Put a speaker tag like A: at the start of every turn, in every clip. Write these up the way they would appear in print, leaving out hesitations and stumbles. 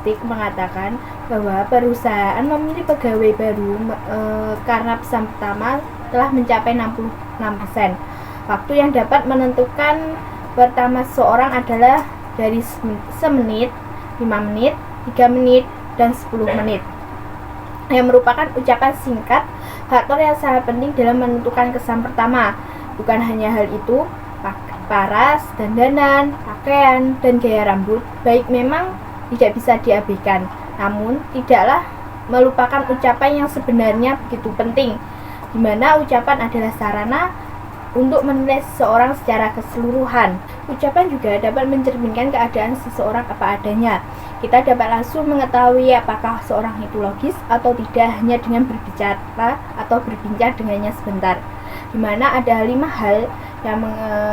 A: statistik mengatakan bahwa perusahaan memilih pegawai baru karena pesan pertama telah mencapai 66%. Waktu yang dapat menentukan pertama seseorang adalah dari semenit, 5 menit, 3 menit, dan 10 menit. Yang merupakan ucapan singkat, faktor yang sangat penting dalam menentukan kesan pertama. Bukan hanya hal itu, paras, dandanan, pakaian, dan gaya rambut baik memang tidak bisa diabaikan, namun tidaklah melupakan ucapan yang sebenarnya begitu penting, di mana ucapan adalah sarana untuk menilai seseorang secara keseluruhan. Ucapan juga dapat mencerminkan keadaan seseorang apa adanya. Kita dapat langsung mengetahui apakah seorang itu logis atau tidak hanya dengan berbicara atau berbincang dengannya sebentar. Di mana ada 5 hal yang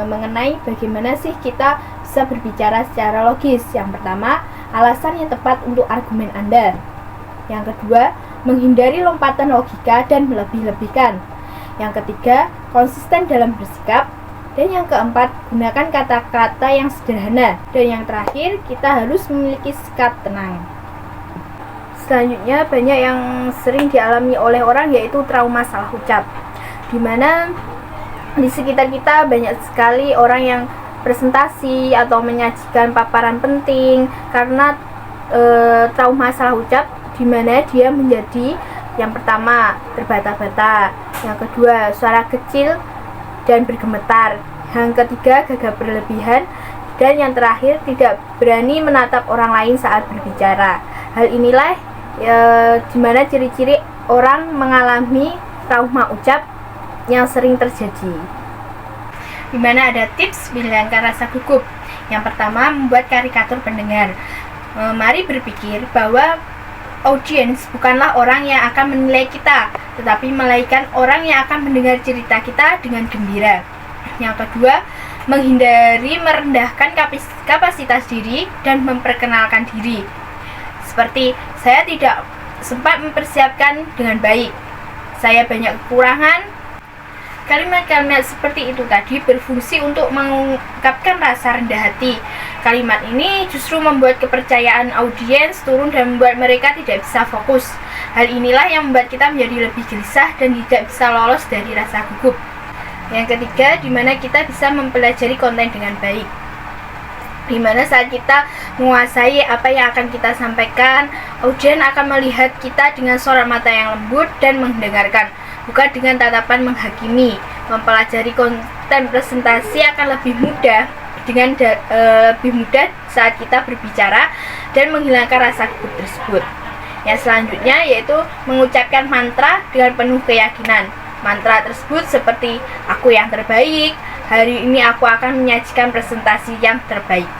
A: mengenai bagaimana sih kita bisa berbicara secara logis. Yang pertama, alasan yang tepat untuk argumen Anda. Yang kedua, menghindari lompatan logika dan melebih-lebihkan. Yang ketiga, konsisten dalam bersikap. Dan yang keempat, gunakan kata-kata yang sederhana. Dan yang terakhir, kita harus memiliki sikap tenang. Selanjutnya, banyak yang sering dialami oleh orang yaitu trauma salah ucap, di mana di sekitar kita banyak sekali orang yang presentasi atau menyajikan paparan penting karena trauma salah ucap, di mana dia menjadi yang pertama terbata-bata, yang kedua suara kecil dan bergemetar, yang ketiga gagap berlebihan, dan yang terakhir tidak berani menatap orang lain saat berbicara. Hal inilah di mana ciri-ciri orang mengalami trauma ucap yang sering terjadi. Di mana ada tips menghilangkan rasa gugup. Yang pertama, membuat karikatur pendengar. Mari berpikir bahwa audiens bukanlah orang yang akan menilai kita, tetapi melainkan orang yang akan mendengar cerita kita dengan gembira. Yang kedua, menghindari merendahkan kapasitas diri dan memperkenalkan diri. Seperti, saya tidak sempat mempersiapkan dengan baik, saya banyak kekurangan. Kalimat-kalimat seperti itu tadi berfungsi untuk mengungkapkan rasa rendah hati. Kalimat ini justru membuat kepercayaan audiens turun dan membuat mereka tidak bisa fokus. Hal inilah yang membuat kita menjadi lebih gelisah dan tidak bisa lolos dari rasa gugup. Yang ketiga, di mana kita bisa mempelajari konten dengan baik. Di mana saat kita menguasai apa yang akan kita sampaikan, audiens akan melihat kita dengan sorot mata yang lembut dan mendengarkan, bukan dengan tatapan menghakimi. Mempelajari konten presentasi akan lebih mudah saat kita berbicara dan menghilangkan rasa gugup tersebut. Yang selanjutnya yaitu mengucapkan mantra dengan penuh keyakinan. Mantra tersebut seperti, aku yang terbaik, hari ini aku akan menyajikan presentasi yang terbaik.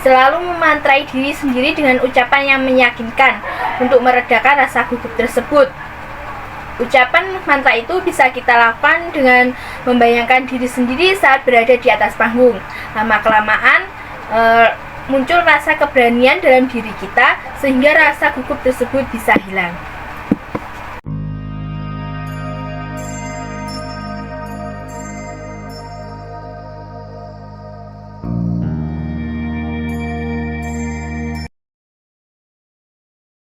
A: Selalu memantrai diri sendiri dengan ucapan yang meyakinkan untuk meredakan rasa gugup tersebut. Ucapan mantra itu bisa kita lakukan dengan membayangkan diri sendiri saat berada di atas panggung. Lama-kelamaan muncul rasa keberanian dalam diri kita sehingga rasa gugup tersebut bisa hilang.